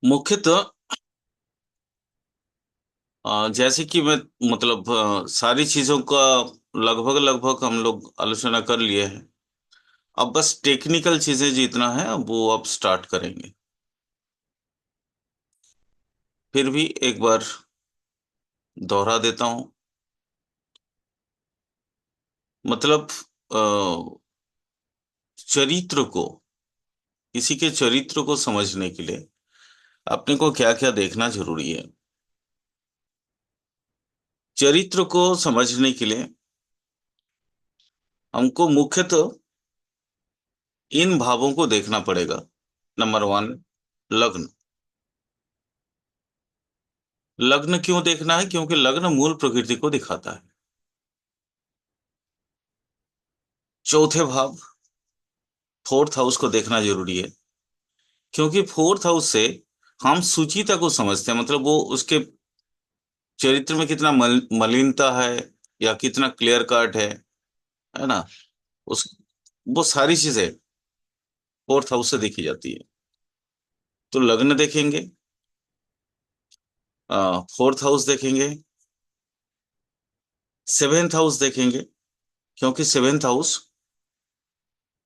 मुख्यतः जैसे कि मैं मतलब सारी चीजों का लगभग लगभग हम लोग आलोचना कर लिए हैं। अब बस टेक्निकल चीजें जितना है अब वो अब स्टार्ट करेंगे। फिर भी एक बार दोहरा देता हूँ। मतलब अ, चरित्र को, किसी के चरित्र को समझने के लिए अपने को क्या क्या देखना जरूरी है। चरित्र को समझने के लिए हमको मुख्यतः इन भावों को देखना पड़ेगा। नंबर वन, लग्न। लग्न क्यों देखना है? क्योंकि लग्न मूल प्रकृति को दिखाता है। चौथे भाव, फोर्थ हाउस को देखना जरूरी है। क्योंकि फोर्थ हाउस से हम सुचिता को समझते हैं, मतलब वो उसके चरित्र में कितना मलिनता है या कितना क्लियर कट है ना। उस वो सारी चीजें फोर्थ हाउस से देखी जाती है। तो लग्न देखेंगे, फोर्थ हाउस देखेंगे, सेवेंथ हाउस देखेंगे। क्योंकि सेवेंथ हाउस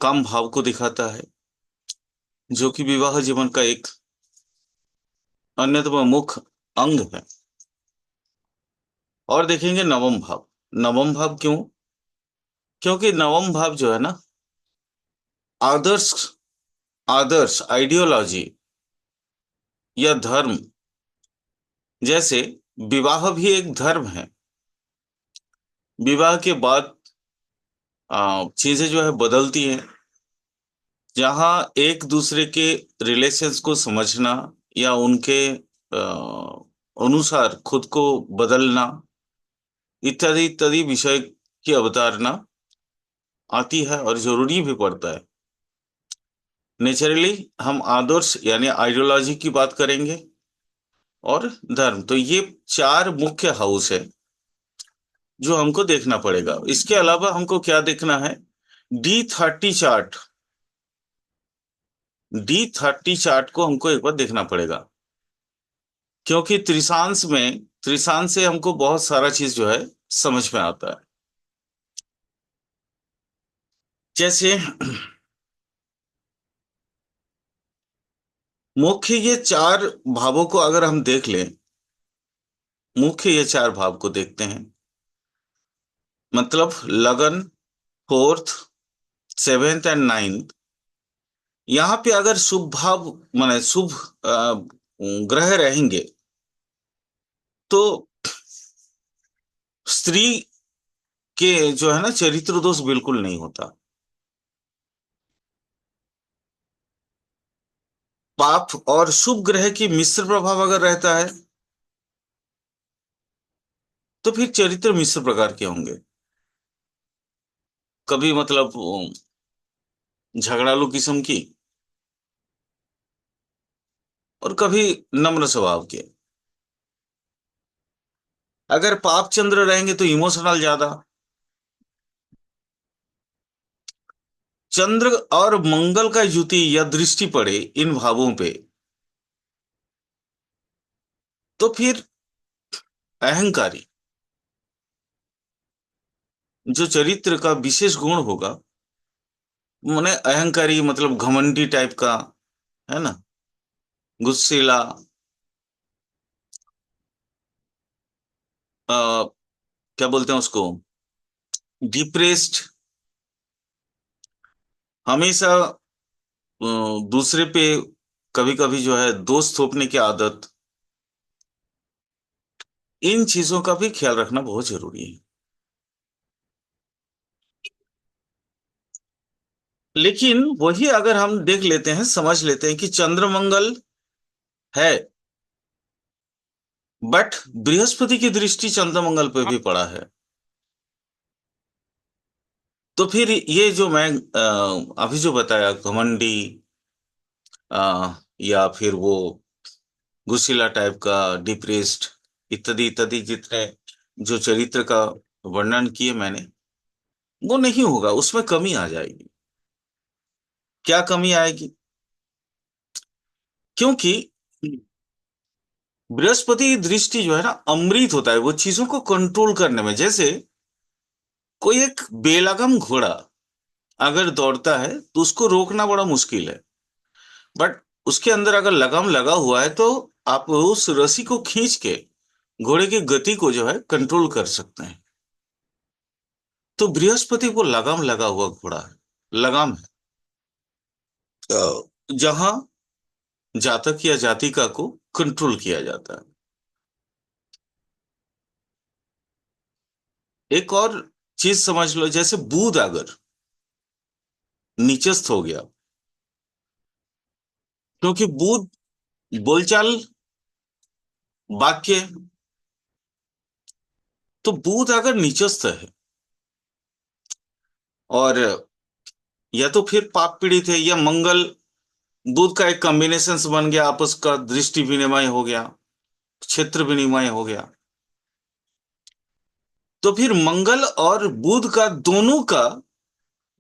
काम भाव को दिखाता है, जो कि विवाह जीवन का एक अन्यतम मुख्य अंग है। और देखेंगे नवम भाव। नवम भाव क्यों? क्योंकि नवम भाव जो है ना, आदर्श, आदर्श आइडियोलॉजी या धर्म, जैसे विवाह भी एक धर्म है। विवाह के बाद चीजें जो है बदलती हैं। जहाँ एक दूसरे के रिलेशंस को समझना या उनके अनुसार खुद को बदलना इत्यादि इत्यादि विषय की अवधारणा आती है और जरूरी भी पड़ता है। नेचुरली हम आदर्श यानी आइडियोलॉजी की बात करेंगे और धर्म। तो ये चार मुख्य हाउस है जो हमको देखना पड़ेगा। इसके अलावा हमको क्या देखना है? D30 chart. D30 चार्ट को हमको एक बार देखना पड़ेगा। क्योंकि त्रिशांश में, त्रिशांश से हमको बहुत सारा चीज जो है समझ में आता है। जैसे मुख्य ये चार भावों को अगर हम देख लें, मुख्य ये चार भाव को देखते हैं, मतलब लगन, फोर्थ, सेवेंथ एंड नाइन्थ। यहाँ पे अगर शुभ भाव माने शुभ ग्रह रहेंगे तो स्त्री के जो है ना चरित्र दोष बिल्कुल नहीं होता। पाप और शुभ ग्रह की मिश्र प्रभाव अगर रहता है तो फिर चरित्र मिश्र प्रकार के होंगे। कभी मतलब झगड़ालू किस्म की, और कभी नम्र स्वभाव के। अगर पाप चंद्र रहेंगे तो इमोशनल ज्यादा। चंद्र और मंगल का युति या दृष्टि पड़े इन भावों पे तो फिर अहंकारी, जो चरित्र का विशेष गुण होगा, माने अहंकारी मतलब घमंडी टाइप का, है ना, गुस्सेला, क्या बोलते हैं उसको, डिप्रेस्ड, हमेशा दूसरे पे कभी कभी जो है दोष थोपने की आदत। इन चीजों का भी ख्याल रखना बहुत जरूरी है। लेकिन वही अगर हम देख लेते हैं, समझ लेते हैं कि चंद्रमंगल है, बट बृहस्पति की दृष्टि चंद्रमंगल पे भी पड़ा है। तो फिर ये जो मैं अभी जो बताया, घमंडी या फिर वो गुस्सीला टाइप का, डिप्रेस्ड, इत्यादि इत्यादि जितने जो चरित्र का वर्णन किए मैंने, वो नहीं होगा, उसमें कमी आ जाएगी। क्या कमी आएगी? क्योंकि बृहस्पति की दृष्टि जो है ना अमृत होता है, वो चीजों को कंट्रोल करने में। जैसे कोई एक बेलगाम घोड़ा अगर दौड़ता है तो उसको रोकना बड़ा मुश्किल है, बट उसके अंदर अगर लगाम लगा हुआ है तो आप उस रस्सी को खींच के घोड़े की गति को जो है कंट्रोल कर सकते हैं। तो बृहस्पति वो लगाम लगा हुआ घोड़ा है, लगाम है, जहां जातक या जातिका को कंट्रोल किया जाता है। एक और चीज समझ लो, जैसे बुध अगर नीचस्थ हो गया, क्योंकि बुध बोलचाल, वाक्य, तो बुध अगर नीचस्थ है और या तो फिर पाप पीड़ित है, या मंगल बुध का एक कॉम्बिनेशन बन गया, आपस का दृष्टि विनिमय हो गया, क्षेत्र विनिमय हो गया, तो फिर मंगल और बुध का दोनों का,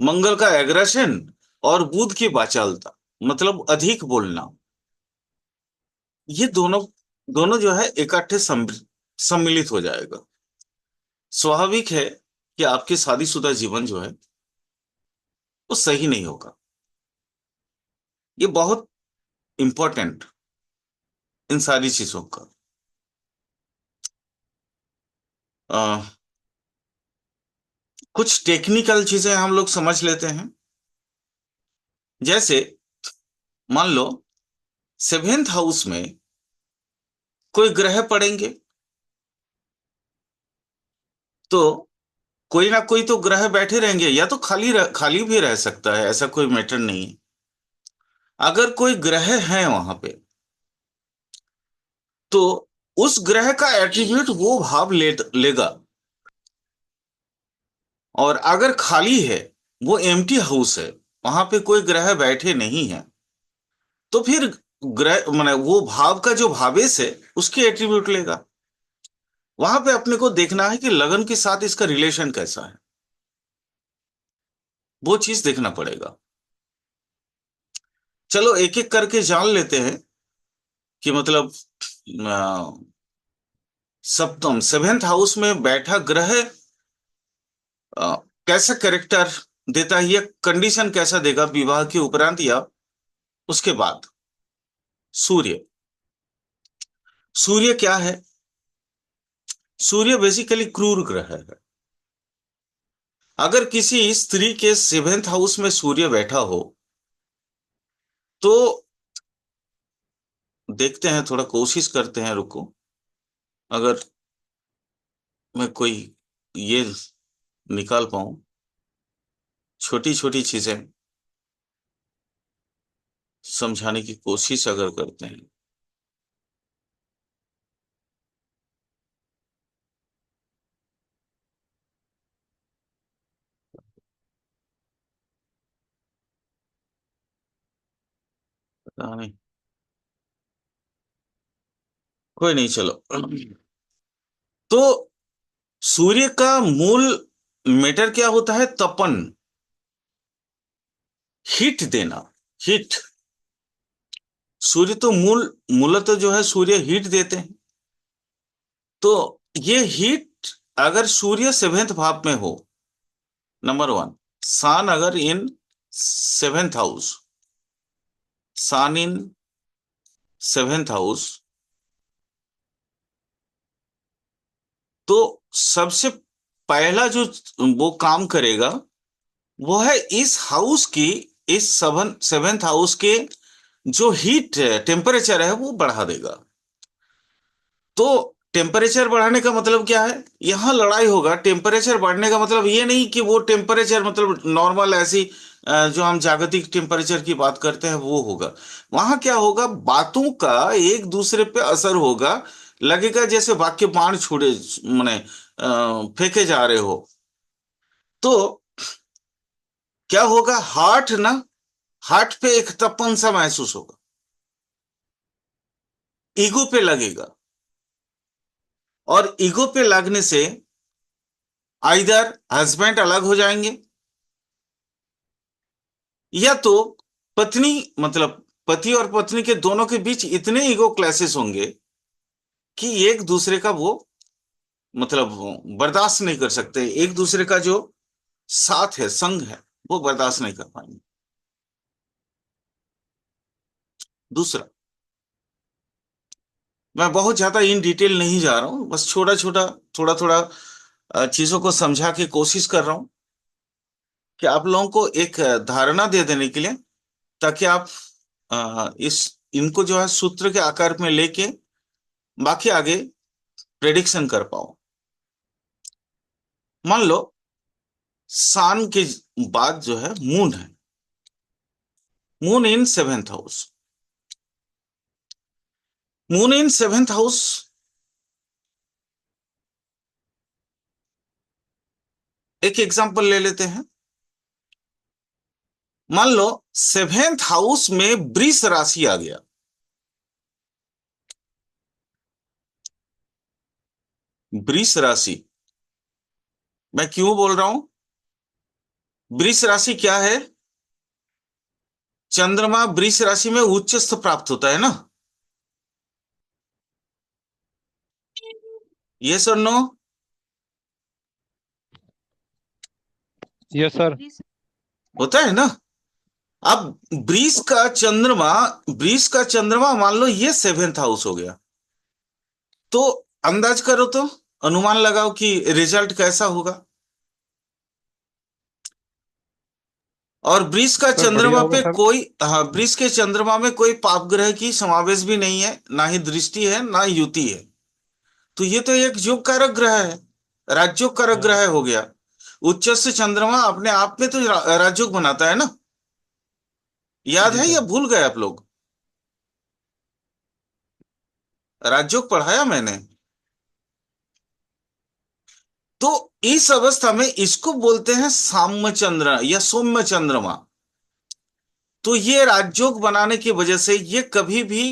मंगल का एग्रेशन और बुध की वाचालता, मतलब अधिक बोलना, ये दोनों दोनों जो है इकट्ठे सम्मिलित हो जाएगा। स्वाभाविक है कि आपके शादीशुदा जीवन जो है वो सही नहीं होगा। ये बहुत इंपॉर्टेंट इन सारी चीजों का। अ, कुछ टेक्निकल चीजें हम लोग समझ लेते हैं। जैसे मान लो सेवेंथ हाउस में कोई ग्रह पड़ेंगे, तो कोई ना कोई तो ग्रह बैठे रहेंगे, या तो खाली भी रह सकता है, ऐसा कोई मैटर नहीं है। अगर कोई ग्रह है वहां पे, तो उस ग्रह का एट्रीब्यूट वो भाव लेगा। और अगर खाली है, वो एम्प्टी हाउस है, वहां पे कोई ग्रह बैठे नहीं है, तो फिर ग्रह माने वो भाव का जो भावेश है उसके एट्रीब्यूट लेगा। वहां पे अपने को देखना है कि लगन के साथ इसका रिलेशन कैसा है, वो चीज देखना पड़ेगा। चलो एक एक करके जान लेते हैं कि मतलब सप्तम सेवेंथ हाउस में बैठा ग्रह अ, कैसा कैरेक्टर देता है, या कंडीशन कैसा देगा विवाह के उपरांत या उसके बाद। सूर्य, सूर्य क्या है? सूर्य बेसिकली क्रूर ग्रह है। अगर किसी स्त्री के सेवेंथ हाउस में सूर्य बैठा हो, तो देखते हैं, थोड़ा कोशिश करते हैं, रुको। अगर मैं कोई ये निकाल पाऊं, छोटी छोटी चीजें समझाने की कोशिश अगर करते हैं। पता नहीं, कोई नहीं, चलो। तो सूर्य का मूल मैटर क्या होता है? तपन, हीट देना, हीट। सूर्य तो मूलतः जो है सूर्य हीट देते हैं। तो ये हीट अगर सूर्य सेवेंथ भाव में हो, नंबर वन, सन अगर in seventh house, sun in seventh house, तो सबसे पहला जो वो काम करेगा वो है इस हाउस की, इस सेवेंथ हाउस के जो हीट टेम्परेचर है वो बढ़ा देगा। तो टेम्परेचर बढ़ाने का मतलब क्या है? यहां लड़ाई होगा। टेम्परेचर बढ़ने का मतलब ये नहीं कि वो टेम्परेचर मतलब नॉर्मल ऐसी जो हम जागतिक टेम्परेचर की बात करते हैं वो होगा। वहां क्या होगा? बातों का एक दूसरे पे असर होगा। लगेगा जैसे वाक्य बाण छोड़े, माने फेंके जा रहे हो। तो क्या होगा? हार्ट ना, हार्ट पे एक तपन सा महसूस होगा, ईगो पे लगेगा। और ईगो पे लगने से आइदर हस्बैंड अलग हो जाएंगे, या तो पत्नी, मतलब पति और पत्नी के दोनों के बीच इतने ईगो क्लैशेस होंगे कि एक दूसरे का वो मतलब बर्दाश्त नहीं कर सकते, एक दूसरे का जो साथ है, संग है, वो बर्दाश्त नहीं कर पाएंगे। दूसरा, मैं बहुत ज्यादा इन डिटेल नहीं जा रहा हूं, बस छोटा छोटा थोड़ा थोड़ा चीजों को समझा के कोशिश कर रहा हूं कि आप लोगों को एक धारणा दे देने के लिए, ताकि आप इस इनको जो है सूत्र के आकार में लेके बाकी आगे प्रेडिक्शन कर पाओ। मान लो सान के बाद जो है मून है, moon in seventh house. Moon in seventh house, एक एग्जांपल ले लेते हैं। मान लो सेवेंथ हाउस में वृष राशि आ गया। वृष राशि, मैं क्यों बोल रहा हूं? वृष राशि क्या है? चंद्रमा वृष राशि में उच्चस्थ प्राप्त होता है ना? यस और नो? Yes sir. होता है ना? अब वृष का चंद्रमा मान लो ये सेवेंथ हाउस हो गया, तो अंदाज करो तो, अनुमान लगाओ कि रिजल्ट कैसा होगा। और वृष का सर बढ़िया चंद्रमा होगा पे सर। कोई, हाँ, वृष के चंद्रमा में कोई पाप ग्रह की समावेश भी नहीं है, ना ही दृष्टि है, ना युति है। तो ये तो एक योग कारक ग्रह है, राजयोग कारक हाँ ग्रह हो गया। उच्च से चंद्रमा अपने आप में तो राजयोग बनाता है ना? याद जी है या सर। भूल गए आप लोग? राजयोग पढ़ाया मैंने। तो इस अवस्था में इसको बोलते हैं साम्य चंद्र या सौम्य चंद्रमा। तो ये राजयोग बनाने की वजह से ये कभी भी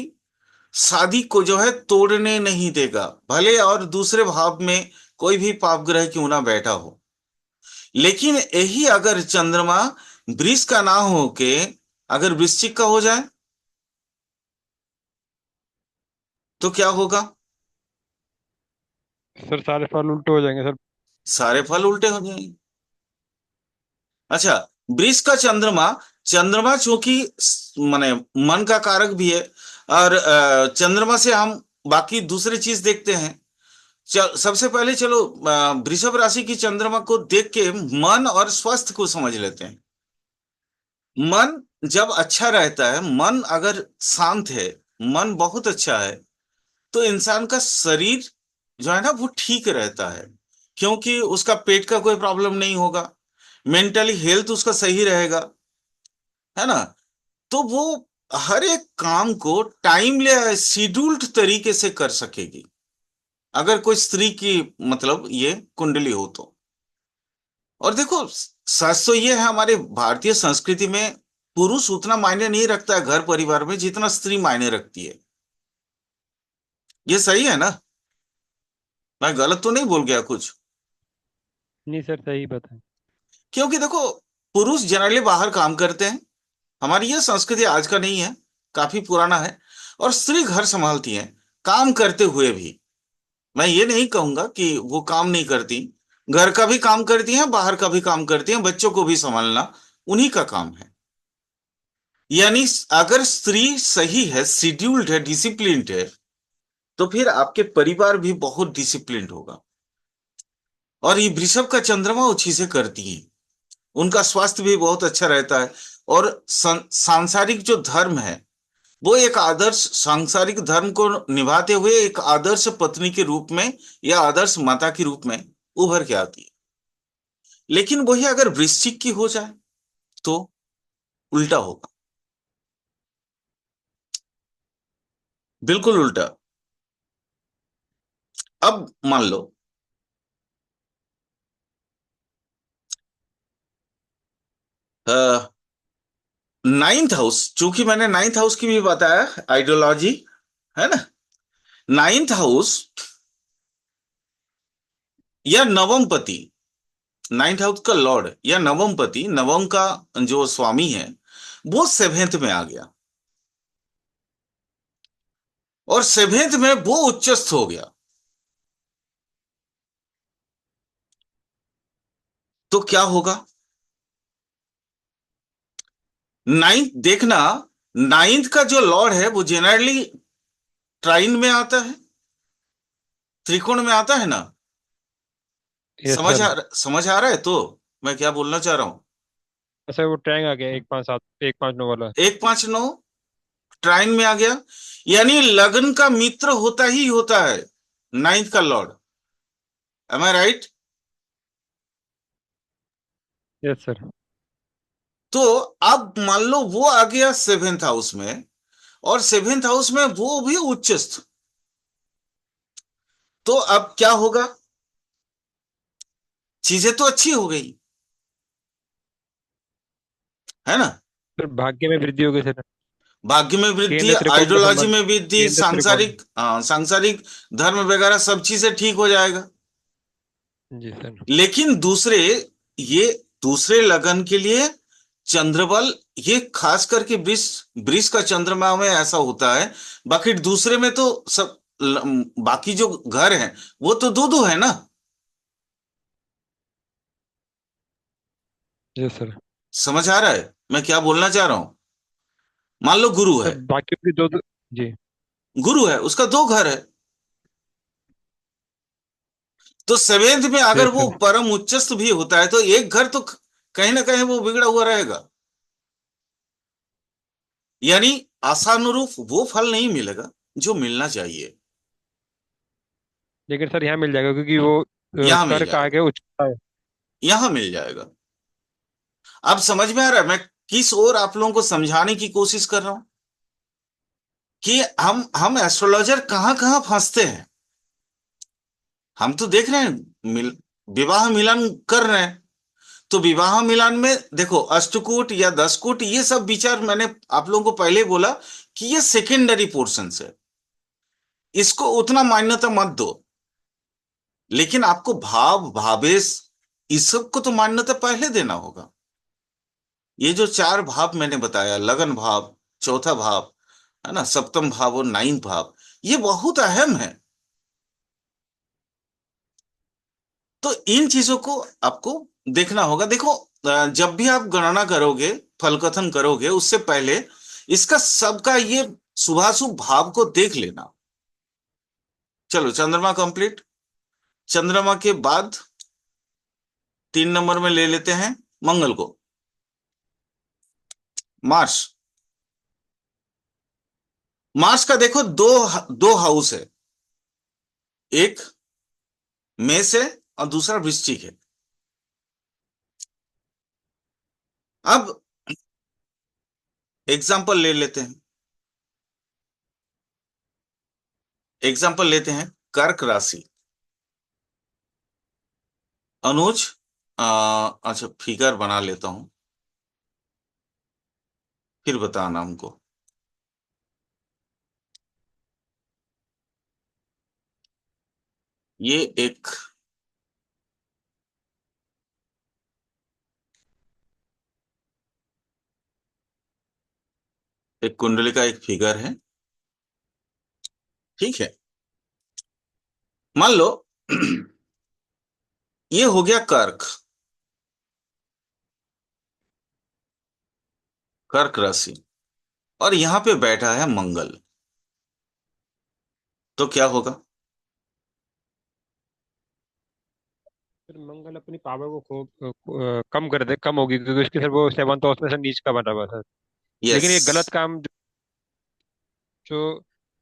शादी को जो है तोड़ने नहीं देगा, भले और दूसरे भाव में कोई भी पाप ग्रह क्यों ना बैठा हो। लेकिन यही अगर चंद्रमा वृष का ना हो के अगर वृश्चिक का हो जाए तो क्या होगा? सर सारे फल उल्टे हो जाएंगे सर। सारे फल उल्टे हो जाएंगे। अच्छा, वृष का चंद्रमा, चंद्रमा चूंकि माने मन का कारक भी है, और चंद्रमा से हम बाकी दूसरी चीज देखते हैं। सबसे पहले चलो वृषभ राशि की चंद्रमा को देख के मन और स्वास्थ्य को समझ लेते हैं। मन जब अच्छा रहता है, मन अगर शांत है, मन बहुत अच्छा है, तो इंसान का शरीर जो है ना वो ठीक रहता है, क्योंकि उसका पेट का कोई प्रॉब्लम नहीं होगा, मेंटली हेल्थ उसका सही रहेगा, है ना? तो वो हर एक काम को टाइमली शेड्यूल्ड तरीके से कर सकेगी, अगर कोई स्त्री की मतलब ये कुंडली हो तो। और देखो, सच तो ये है, हमारे भारतीय संस्कृति में पुरुष उतना मायने नहीं रखता है घर परिवार में जितना स्त्री मायने रखती है। ये सही है ना? मैं गलत तो नहीं बोल गया कुछ? नहीं सर सही बात है। क्योंकि देखो, पुरुष जनरली बाहर काम करते हैं, हमारी ये संस्कृति आज का नहीं है, काफी पुराना है। और स्त्री घर संभालती है, काम करते हुए भी। मैं ये नहीं कहूंगा कि वो काम नहीं करती, घर का भी काम करती हैं, बाहर का भी काम करती हैं, बच्चों को भी संभालना उन्हीं का काम है। यानी अगर स्त्री सही है, शेड्यूल्ड है, डिसिप्लिन्ड है, तो फिर आपके परिवार भी बहुत डिसिप्लिन्ड होगा। और ये वृषभ का चंद्रमा वो चीजें करती हैं, उनका स्वास्थ्य भी बहुत अच्छा रहता है। और सांसारिक जो धर्म है, वो एक आदर्श सांसारिक धर्म को निभाते हुए एक आदर्श पत्नी के रूप में या आदर्श माता के रूप में उभर के आती है। लेकिन वही अगर वृश्चिक की हो जाए तो उल्टा होगा, बिल्कुल उल्टा। अब मान लो नाइन्थ हाउस, चूंकि मैंने नाइन्थ हाउस की भी बताया, आइडियोलॉजी, है ना? नाइन्थ हाउस या नवम पति, नाइन्थ हाउस का लॉर्ड या नवम पति, नवम का जो स्वामी है, वो सेवेंथ में आ गया। और सेवेंथ में वो उच्चस्थ हो गया, तो क्या होगा? नाइन्थ देखना, नाइन्थ का जो लॉर्ड है वो जनरली ट्राइन में आता है, त्रिकोण में आता है ना। Yes sir. समझ आ रहा है तो मैं क्या बोलना चाह रहा हूं? सर वो ट्रायंग आ गया 1 5 7 1 5 9 वाला। 1 5 9 ट्राइन में आ गया, यानी लग्न का मित्र होता ही होता है नाइन्थ का लॉर्ड। एम आई राइट? Yes sir. तो अब मान लो वो आ गया सेवेंथ हाउस में, और सेवेंथ हाउस में वो भी उच्चस्थ, तो अब क्या होगा? चीजें तो अच्छी हो गई, है ना। सर भाग्य में वृद्धि होगी सर। भाग्य में वृद्धि, केंद्र त्रिकोण का आइडियोलॉजी संबंध। में वृद्धि, केंद्र त्रिकोण। सांसारिक, सांसारिक धर्म वगैरह सब चीजें ठीक हो जाएगा। जी सर। लेकिन दूसरे, ये दूसरे लगन के लिए चंद्रबल, ये खास करके वृष, वृष का चंद्रमा में ऐसा होता है। बाकी दूसरे में तो सब बाकी जो घर हैं वो तो दो दो है ना। Yes sir. समझ आ रहा है मैं क्या बोलना चाह रहा हूं? मान लो गुरु सर है, बाकी की दो जी। गुरु है उसका दो घर है, तो सेवेंथ में अगर यस वो सर। परम उच्चस्थ भी होता है तो एक घर तो कहीं ना कहीं वो बिगड़ा हुआ रहेगा, यानी आशानुरूप वो फल नहीं मिलेगा जो मिलना चाहिए। लेकिन सर यहाँ मिल जाएगा क्योंकि वो यहां मिल कर्क जाएगा, आगे उच्च है। यहां मिल जाएगा। अब समझ में आ रहा है मैं किस ओर आप लोगों को समझाने की कोशिश कर रहा हूं, कि हम एस्ट्रोलॉजर कहां कहां फंसते हैं। हम तो देख रहे हैं विवाह मिलन कर रहे हैं, तो विवाह मिलन में देखो अष्टकूट या दसकूट ये सब विचार मैंने आप लोगों को पहले ही बोला कि ये सेकेंडरी पोर्शन है, इसको उतना मान्यता मत दो। लेकिन आपको भाव भावेश इस सब को तो मान्यता पहले देना होगा। ये जो चार भाव मैंने बताया, लगन भाव, चौथा भाव, है ना, सप्तम भाव और नाइन्थ भाव, ये बहुत अहम है। तो इन चीजों को आपको देखना होगा। देखो जब भी आप गणना करोगे, फल कथन करोगे, उससे पहले इसका सबका ये शुभाशुभ भाव को देख लेना। चलो चंद्रमा कंप्लीट, चंद्रमा के बाद 3 नंबर में ले लेते हैं मंगल को, मार्स। मार्स का देखो दो दो हाउस है, एक मेष है और दूसरा वृश्चिक है। अब एग्जाम्पल ले लेते हैं, एग्जाम्पल लेते हैं कर्क राशि। अनुज, अच्छा फिगर बना लेता हूं, फिर बताना हमको। ये एक कुंडली का एक फिगर है, ठीक है। मान लो ये हो गया कर्क, कर्क राशि, और यहां पे बैठा है मंगल, तो क्या होगा? फिर मंगल अपनी पावर को कम कर दे, कम होगी क्योंकि उसके सर वो 7th हाउस में सर नीच का बना हुआ था। यस। लेकिन ये गलत काम जो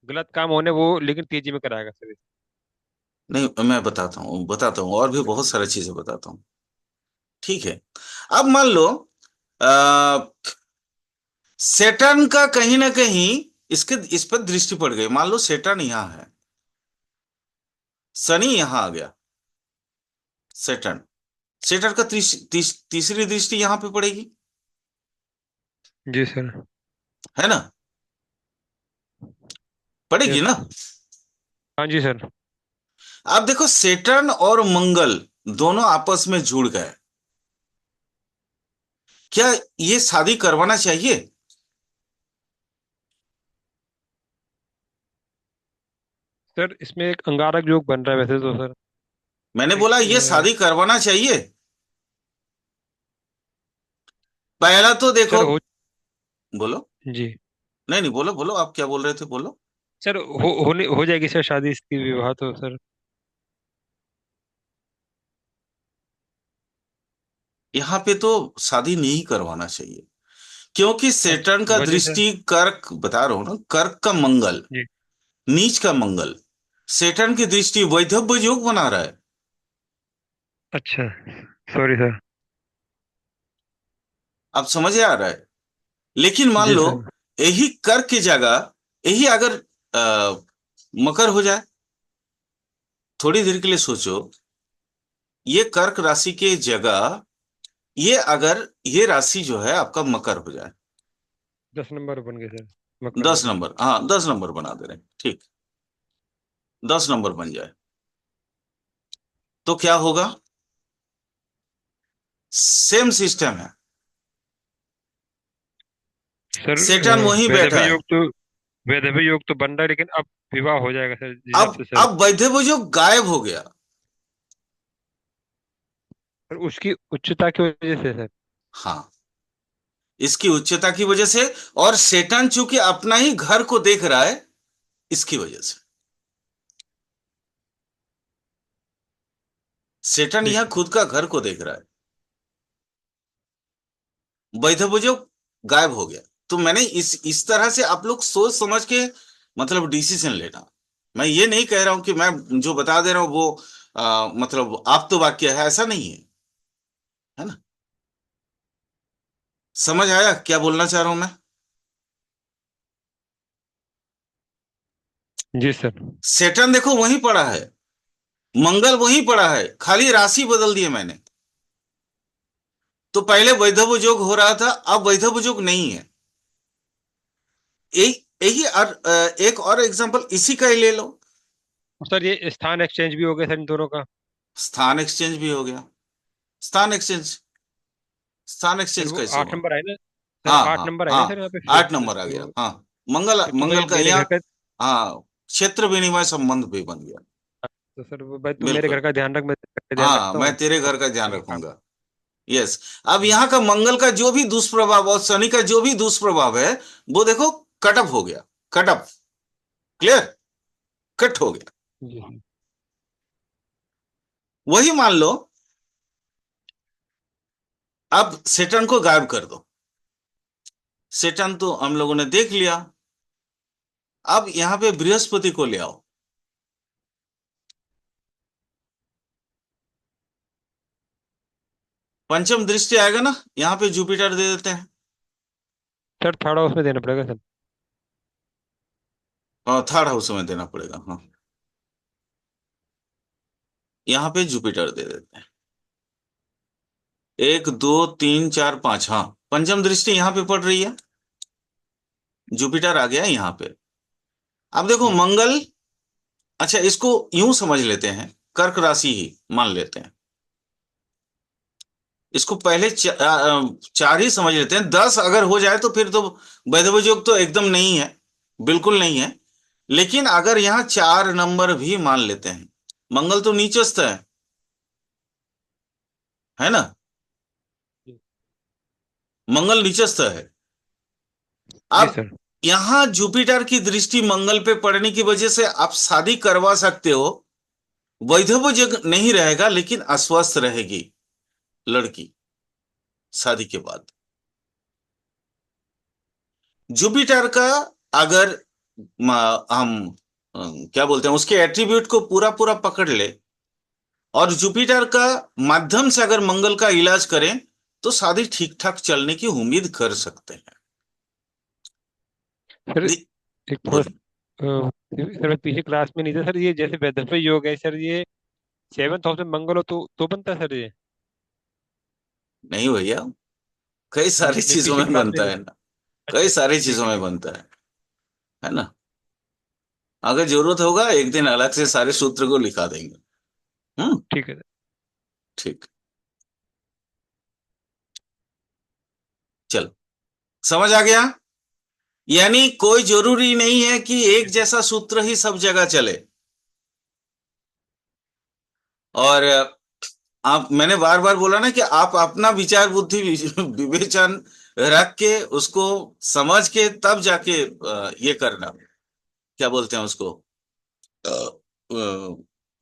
गलत काम होने वो लेकिन तेजी में कराएगा सर। नहीं मैं बताता हूँ और भी बहुत सारी चीजें बताता हूँ, ठीक है। अब मान लो सेटर्न का कहीं ना कहीं इस पर दृष्टि पड़ गई। मान लो सेटर्न यहां है, शनि यहां आ गया, सेटर्न, सेटर्न का तीसरी दृष्टि यहां पे पड़ेगी, जी सर। है ना, पड़ेगी यस। ना। हाँ जी सर। अब देखो सेटर्न और मंगल दोनों आपस में जुड़ गए, क्या ये शादी करवाना चाहिए? सर इसमें एक अंगारक योग बन रहा है वैसे तो सर। मैंने एक बोला ये शादी करवाना चाहिए। पहला तो सर देखो। हो बोलो। जी। नहीं नहीं, बोलो बोलो, आप क्या बोल रहे थे, बोलो। सर हो जाएगी सर शादी इसकी, विवाह तो सर। यहाँ पे तो शादी नहीं करवाना चाहिए, क्योंकि सेटर्न अच्छा, का वजह सर। दृष्टि कर्क, बता रहा हूं ना, कर्क का मंगल, जी। नीच का मंगल, सेटर्न की दृष्टि वैधव्य योग बना रहा है। अच्छा, सॉरी सर। अब समझ आ रहा है। लेकिन मान जी लो सर। यही कर्क की जगह यही अगर अ, मकर हो जाए, थोड़ी देर के लिए सोचो, ये कर्क राशि के जगह ये अगर ये राशि जो है आपका मकर हो जाए, 10 नंबर बन गए सर, मकर हो 10 नंबर, हाँ 10 नंबर बना दे रहे हैं, ठीक, 10 नंबर बन जाए, तो क्या होगा? सेम सिस्टम है। सर। सेटन वहीं बैठा वैधव्य है। योग तो वैधव्य योग तो बन रहा है, लेकिन अब विवाह हो जाएगा सर जिस हिसाब अब से सर। अब वैधव्य योग गायब हो गया। सर उसकी उच्चता की वजह से सर। हाँ, इसकी उच्चता की वजह से, और सेटन चूंकि अपना ही घर को देख रहा है, इसकी वजह से सेटन जी यहां सर। खुद का घर को देख रहा है, वैधव्य योग गायब हो गया। तो मैंने इस तरह से आप लोग सोच समझ के मतलब डिसीजन लेना। मैं ये नहीं कह रहा हूं कि मैं जो बता दे रहा हूं वो मतलब आप तो वाक्य है, ऐसा नहीं है, है ना? समझ आया क्या बोलना चाह रहा हूं मैं? जी सर। सेटन देखो वहीं पड़ा है, मंगल वहीं पड़ा है, खाली राशि बदल दिए मैंने। तो पहले वैधव योग हो रहा था, अब वैधव योग नहीं है। यही यही और एक और एग्जांपल इसी का ही ले लो। और सर ये स्थान एक्सचेंज भी हो गया सर इन दोनों का। स्थान एक्सचेंज भी हो गया। स्थान एक्सचेंज, स्थान सर एक्सचेंज वो कैसे आठ हुआ? नंबर आए ना। सर हाँ आठ हाँ नंबर आए ना सर हाँ, यहाँ पे फिर 8 नंबर आ गया, तो। हाँ। मंगल, तो भाई मंगल का मेरे घर यहाँ, का। हाँ, क्षेत्र विनिमय संबंध भी बन गया। तो सर वो भाई तू मेरे घर बिल्कुल। का ध्यान रख, मैं तेरे घर का ध्यान हाँ, रखता मैं हूँ। तेरे घर का ध्यान अगर काम। रखूंगा। यस। अब यहाँ का मंगल का जो भी दुष्प्रभाव और शनि का जो भी दुष्प्रभाव है, वो देखो कट ऑफ हो गया, कट ऑफ, क्लियर, कट हो गया। जी। वही मान लो, अब सेटन को गायब कर दो। सेटन तो हम लोगों ने देख लिया। अब यहां पे बृहस्पति को ले आओ। पंचम दृष्टि आएगा ना, यहां पे जुपिटर दे देते हैं। सर थर्ड हाउस में देना पड़ेगा सर। और थर्ड हाउस में देना पड़ेगा, हाँ। यहां पे जुपिटर दे देते हैं। 1 2 3 4 5, हाँ, पंचम दृष्टि यहां पे पड़ रही है, जुपिटर आ गया यहां पे। अब देखो जी। मंगल, अच्छा इसको यूं समझ लेते हैं, कर्क राशि ही मान लेते हैं। इसको पहले 4 ही समझ लेते हैं, 10 अगर हो जाए तो फिर तो वैधव्य योग तो एकदम नहीं है, बिल्कुल नहीं है। लेकिन अगर यहाँ 4 नंबर भी मान लेते हैं, मंगल तो नीचस्थ है ना? जी। मंगल नीचस्थ है। जी अब सर। यहाँ जुपिटर की दृष्टि मंगल पे पड़ने की वजह से आप शादी करवा सकते हो, वैधव्य योग नहीं रहेगा, लेकिन अस्वस्थ रहेगी लड़की शादी के बाद। जुपिटर का अगर हम क्या बोलते हैं, उसके एट्रीब्यूट को पूरा पूरा पकड़ ले, और जुपिटर का माध्यम से अगर मंगल का इलाज करें, तो शादी ठीक ठाक चलने की उम्मीद कर सकते हैं। सर दि- एक थोड़ा बोलिए। सर मैं पीछे क्लास में नहीं था सर, ये जैसे वैधव्य योग है सर, ये 7th हाउस में मंगल हो तो बनता है सर ये। नहीं भैया, कई सारी नहीं चीजों पीछे में क्लास में बनता नहीं। है ना, अच्छा कई अच्छा, सारी ठीक चीजों है में ठीक है। बनता है ना? अगर जरूरत होगा एक दिन अलग से सारे सूत्र को लिखा देंगे। हम्म। ठीक है। ठीक। चलो, समझ आ गया? यानी कोई जरूरी नहीं है कि एक जैसा सूत्र ही सब जगह चले। और आप, मैंने बार बार बोला ना कि आप अपना विचार बुद्धि विवेचन रख के उसको समझ के तब जाके ये करना, क्या बोलते हैं उसको,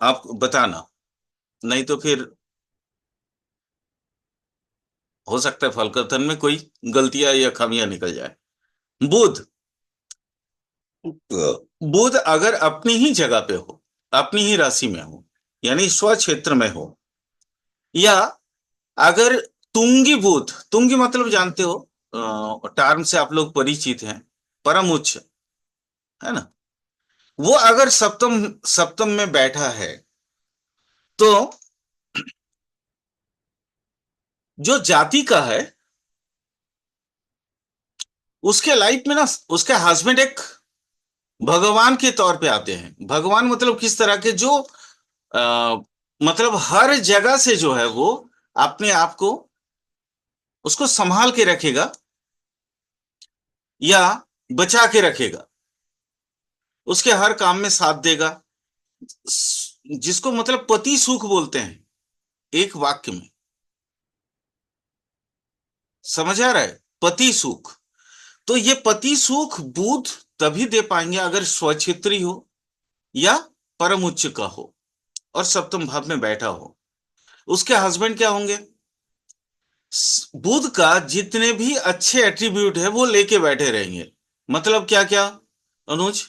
आप बताना, नहीं तो फिर हो सकता है फल कथन में कोई गलतियां या खामियां निकल जाए। बुध, बुध अगर अपनी ही जगह पे हो, अपनी ही राशि में हो, यानी स्व क्षेत्र में हो, या अगर तुंगी बुध, तुंगी मतलब जानते हो, टर्म से आप लोग परिचित हैं, परम उच्च, है ना, वो अगर सप्तम सप्तम में बैठा है, तो जो जाति का है उसके लाइफ में ना, उसके हस्बैंड एक भगवान के तौर पे आते हैं। भगवान मतलब किस तरह के, जो आ, मतलब हर जगह से जो है वो अपने आप को, उसको संभाल के रखेगा या बचा के रखेगा, उसके हर काम में साथ देगा, जिसको मतलब पति सुख बोलते हैं एक वाक्य में। समझ आ रहा है, पति सुख। तो ये पति सुख बुध तभी दे पाएंगे अगर स्वक्षेत्री हो या परम उच्च का हो और सप्तम भाव में बैठा हो। उसके हस्बैंड क्या होंगे, बुध का जितने भी अच्छे एट्रीब्यूट है वो लेके बैठे रहेंगे। मतलब क्या क्या, अनुज,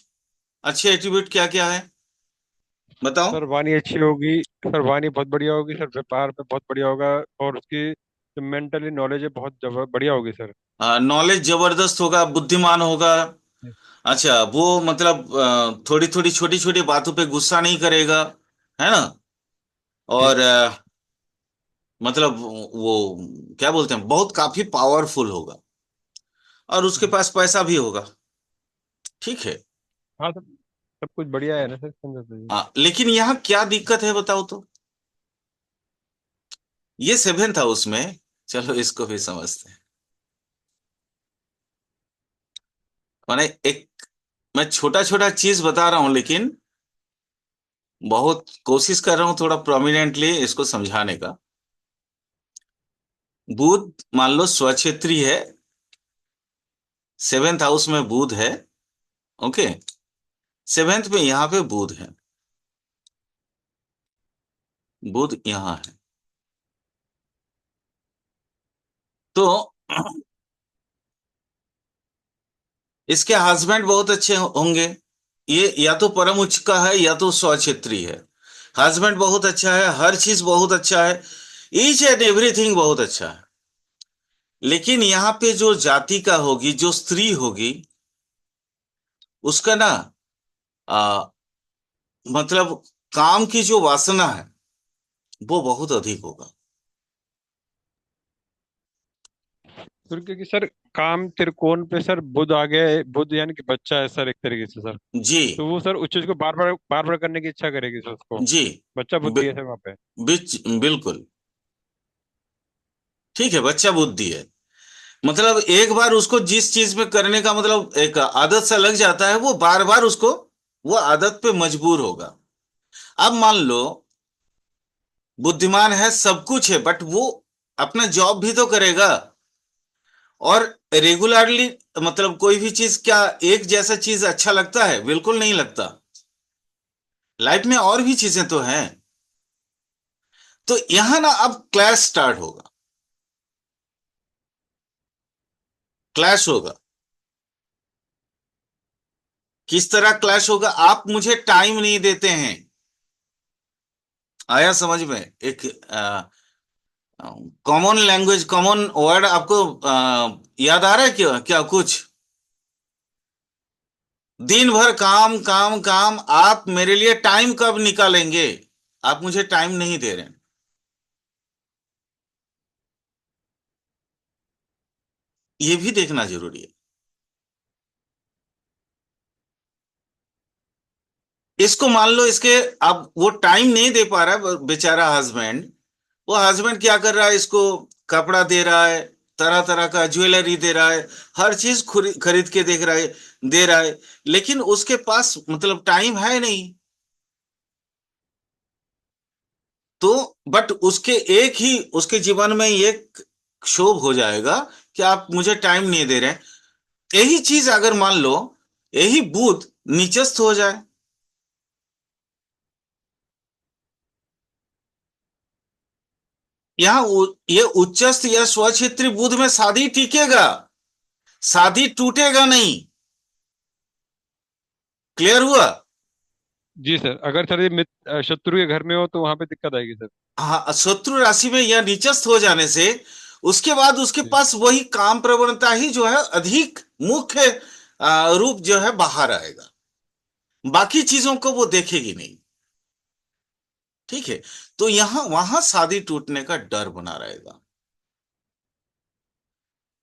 अच्छे एट्रीब्यूट क्या क्या है, बताओ। सर वाणी अच्छी होगी, सर वाणी बहुत बढ़िया होगी सर, व्यापार में बहुत बढ़िया होगा, और उसकी जो मेंटली नॉलेज है बहुत बढ़िया होगी सर। नॉलेज जबरदस्त होगा, बुद्धिमान होगा। अच्छा, वो मतलब थोड़ी थोड़ी छोटी छोटी बातों पे गुस्सा नहीं करेगा, है ना, जी। और मतलब वो क्या बोलते हैं, बहुत काफी पावरफुल होगा, और उसके पास पैसा भी होगा, ठीक है। हाँ सर, सब कुछ बढ़िया है ना सर, समझ जी। लेकिन यहाँ क्या दिक्कत है बताओ तो, ये सेवेंथ हाउस में, चलो इसको भी समझते हैं। माने एक, मैं छोटा छोटा चीज बता रहा हूं, लेकिन बहुत कोशिश कर रहा हूं थोड़ा प्रोमिनेंटली इसको समझाने का। बुध मान लो स्वक्षेत्री है, सेवेंथ हाउस में बुध है, ओके, सेवेंथ में यहां पे बुध है, बुध यहां है, तो इसके हस्बैंड बहुत अच्छे होंगे। ये या तो परम उच्च का है या तो स्वक्षेत्री है। हस्बैंड बहुत अच्छा है, हर चीज बहुत अच्छा है, ईच एंड एवरीथिंग बहुत अच्छा है। लेकिन यहाँ पे जो जाति का होगी, जो स्त्री होगी, उसका ना आ, मतलब काम की जो वासना है वो बहुत अधिक होगा। सर क्योंकि सर काम त्रिकोण पे सर बुध आ गया, बुध यानी कि बच्चा है सर एक तरीके से सर। जी, तो वो सर उस चीज को बार बार करने की इच्छा करेगी सर उसको। जी, बच्चा बुद्धि बि, है सर वहाँ पे। बिल्कुल ठीक है, बच्चा बुद्धि है। मतलब एक बार उसको जिस चीज में करने का मतलब एक आदत सा लग जाता है, वो बार बार उसको वो आदत पे मजबूर होगा। अब मान लो बुद्धिमान है, सब कुछ है, बट वो अपना जॉब भी तो करेगा, और रेगुलरली, मतलब कोई भी चीज, क्या एक जैसा चीज अच्छा लगता है? बिल्कुल नहीं लगता। लाइफ में और भी चीजें तो हैं। तो यहां ना अब क्लैश स्टार्ट होगा, क्लैश होगा। किस तरह क्लैश होगा, आप मुझे टाइम नहीं देते हैं। आया समझ में? एक कॉमन लैंग्वेज, कॉमन वर्ड आपको याद आ रहा है क्या, क्या कुछ? दिन भर काम काम काम, आप मेरे लिए टाइम कब निकालेंगे? आप मुझे टाइम नहीं दे रहे हैं। ये भी देखना जरूरी है। इसको मान लो इसके, अब वो टाइम नहीं दे पा रहा है बेचारा हस्बैंड। वो हस्बैंड क्या कर रहा है, इसको कपड़ा दे रहा है, तरह तरह का ज्वेलरी दे रहा है, हर चीज खरीद के देख रहा है, दे रहा है, लेकिन उसके पास मतलब टाइम है नहीं। तो बट उसके एक ही उसके जीवन में ये क्षोभ हो जाएगा कि आप मुझे टाइम नहीं दे रहे। यही चीज अगर मान लो यही बुध नीचस्थ हो जाए, यहाँ ये उच्चस्थ या स्वक्षेत्री बुध में शादी टिकेगा, शादी टूटेगा नहीं। क्लियर हुआ? जी सर, अगर सर ये शत्रु के घर में हो तो वहां पे दिक्कत आएगी सर। हाँ, शत्रु राशि में यह नीचस्थ हो जाने से उसके बाद उसके जी। पास वही काम प्रवणता ही जो है अधिक मुख्य रूप जो है बाहर आएगा, बाकी चीजों को वो देखेगी नहीं। ठीक है, तो यहां वहां शादी टूटने का डर बना रहेगा।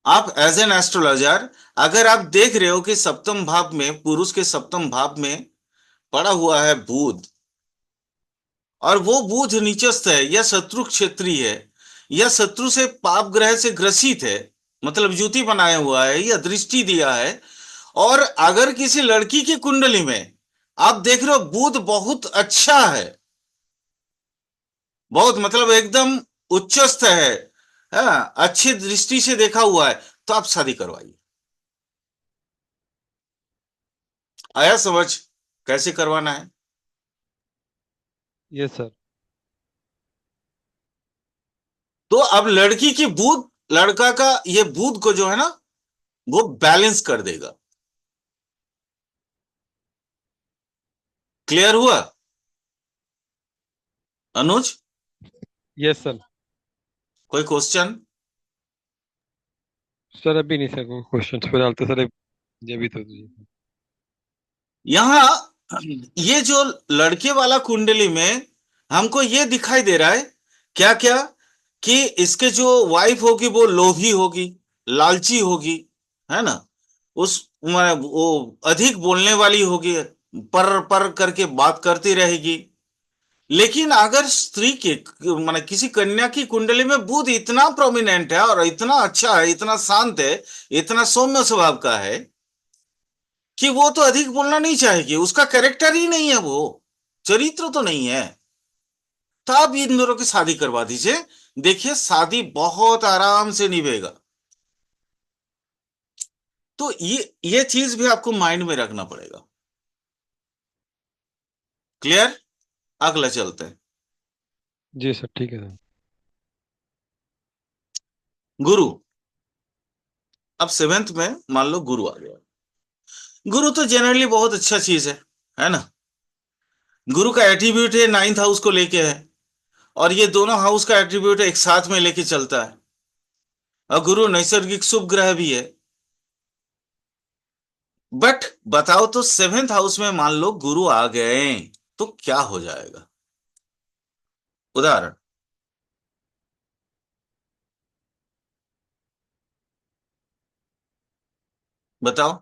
आप एज एन एस्ट्रोलॉजर अगर आप देख रहे हो कि सप्तम भाव में, पुरुष के सप्तम भाव में पड़ा हुआ है बुध, और वो बुध नीचस्थ है या शत्रु क्षेत्रीय है या शत्रु से पाप ग्रह से ग्रसित है, मतलब युति बनाया हुआ है या दृष्टि दिया है, और अगर किसी लड़की की कुंडली में आप देख रहे हो बुध बहुत अच्छा है, बहुत मतलब एकदम उच्चस्थ है, हाँ, अच्छी दृष्टि से देखा हुआ है, तो आप शादी करवाइए। आया समझ कैसे करवाना है? Yes sir. तो अब लड़की की बुध, लड़का का ये बुध को जो है ना वो बैलेंस कर देगा। क्लियर हुआ अनुज? Yes sir. कोई क्वेश्चन? सर अभी नहीं सर, क्वेश्चन फिलहाल तो सर ये भी तो जी। यहां ये जो लड़के वाला कुंडली में हमको ये दिखाई दे रहा है क्या क्या, कि इसके जो वाइफ होगी वो लोभी होगी, लालची होगी, है ना, उस वो अधिक बोलने वाली होगी, पर करके बात करती रहेगी। लेकिन अगर स्त्री के माने किसी कन्या की कुंडली में बुध इतना प्रोमिनेंट है और इतना अच्छा है, इतना शांत है, इतना सौम्य स्वभाव का है कि वो तो अधिक बोलना नहीं चाहेगी, उसका कैरेक्टर ही नहीं है, वो चरित्र तो नहीं है। तो आप इन दोनों की शादी करवा दीजिए, देखिए शादी बहुत आराम से निभेगा। तो ये चीज भी आपको माइंड में रखना पड़ेगा। क्लियर? अगला चलते हैं। जी सर ठीक है सर। गुरु। अब सेवेंथ में मान लो गुरु आ गया। गुरु तो जनरली बहुत अच्छा चीज है ना। गुरु का एट्रीब्यूट है नाइन्थ हाउस को लेके है, और ये दोनों हाउस का एट्रीब्यूट एक साथ में लेके चलता है, और गुरु नैसर्गिक शुभ ग्रह भी है। बट बताओ तो सेवेंथ हाउस में मान लो गुरु आ गए तो क्या हो जाएगा? उदाहरण बताओ,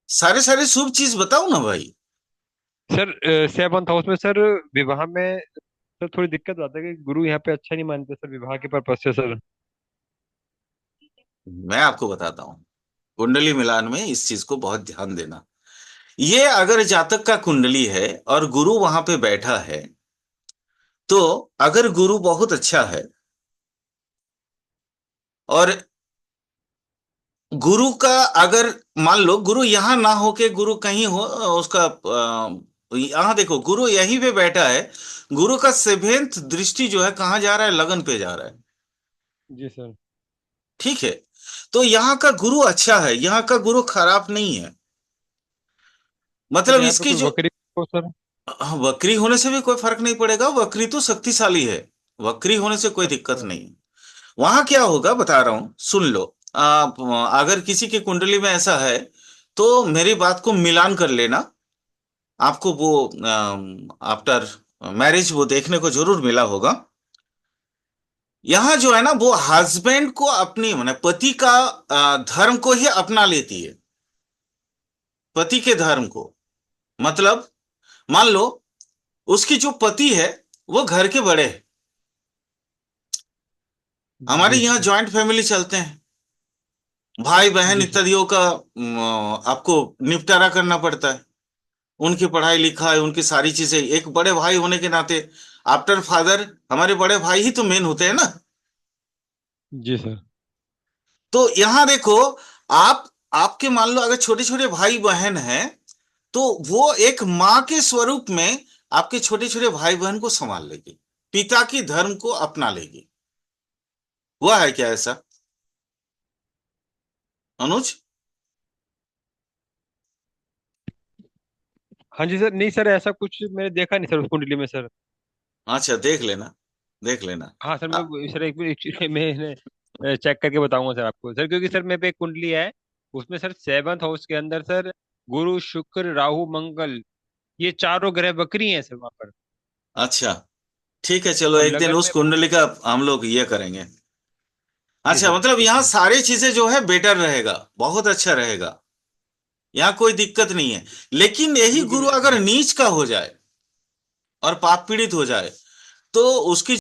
सारे सारे शुभ चीज बताओ ना भाई। सर सेवंथ हाउस में सर विवाह में सर थोड़ी दिक्कत आती है कि गुरु यहाँ पे अच्छा नहीं मानते सर विवाह के पर्पज से सर। मैं आपको बताता हूं, कुंडली मिलान में इस चीज को बहुत ध्यान देना। ये अगर जातक का कुंडली है और गुरु वहां पे बैठा है, तो अगर गुरु बहुत अच्छा है और गुरु का अगर मान लो गुरु यहां ना होके गुरु कहीं हो, उसका यहां देखो गुरु यहीं पे बैठा है, गुरु का सेवेंथ दृष्टि जो है कहाँ जा रहा है? लगन पे जा रहा है। जी सर। ठीक है, तो यहाँ का गुरु अच्छा है, यहाँ का गुरु खराब नहीं है। सर मतलब यहाँ पे इसकी कोई जो वक्री हो सर? हाँ, वक्री होने से भी कोई फर्क नहीं पड़ेगा, वक्री तो शक्तिशाली है, वक्री होने से कोई दिक्कत अच्छा। नहीं है। वहां क्या होगा बता रहा हूं, सुन लो। आप अगर किसी की कुंडली में ऐसा है तो मेरी बात को मिलान कर लेना, आपको वो आफ्टर मैरिज वो देखने को जरूर मिला होगा। यहाँ जो है ना वो हस्बैंड को अपनी माने पति का धर्म को ही अपना लेती है, पति के धर्म को। मतलब मान लो उसकी जो पति है वो घर के बड़े हैं, हमारे जी यहाँ सर। जॉइंट फैमिली चलते हैं, भाई बहन जी सर। इत्यादियों का आपको निपटारा करना पड़ता है। उनकी पढ़ाई लिखाई, उनकी सारी चीजें, एक बड़े भाई होने के नाते, आफ्टर फादर हमारे बड़े भाई ही तो मेन होते हैं ना। जी सर। तो यहां देखो, आप आपके मान लो अगर छोटे छोटे भाई बहन हैं, तो वो एक माँ के स्वरूप में आपके छोटे छोटे भाई बहन को संभाल लेगी, पिता की धर्म को अपना लेगी। हुआ है क्या ऐसा, अनुज? हाँ जी सर, नहीं सर, ऐसा कुछ मैंने देखा नहीं सर उस कुंडली में सर। अच्छा, देख लेना, देख लेना। हाँ सर, आ, मैं सर मैंने चेक करके बताऊंगा सर आपको सर, क्योंकि सर मेरे पे एक कुंडली है, उसमें सर सेवंथ हाउस के अंदर सर गुरु शुक्र राहु मंगल, ये चारों ग्रह बकरी हैं सर वहां पर। अच्छा, ठीक है, चलो और एक दिन लगन उस में। कुंडली का हम लोग ये करेंगे। जी अच्छा, सर, मतलब ठीक यहाँ है। सारी चीजें जो है बेटर रहेगा, बहुत अच्छा रहेगा, यहाँ कोई दिक्कत नहीं है। लेकिन यही बिल्कुल गुरु बिल्कुल अगर सर। नीच का हो जाए और पाप पीड़ित हो जाए, तो उसकी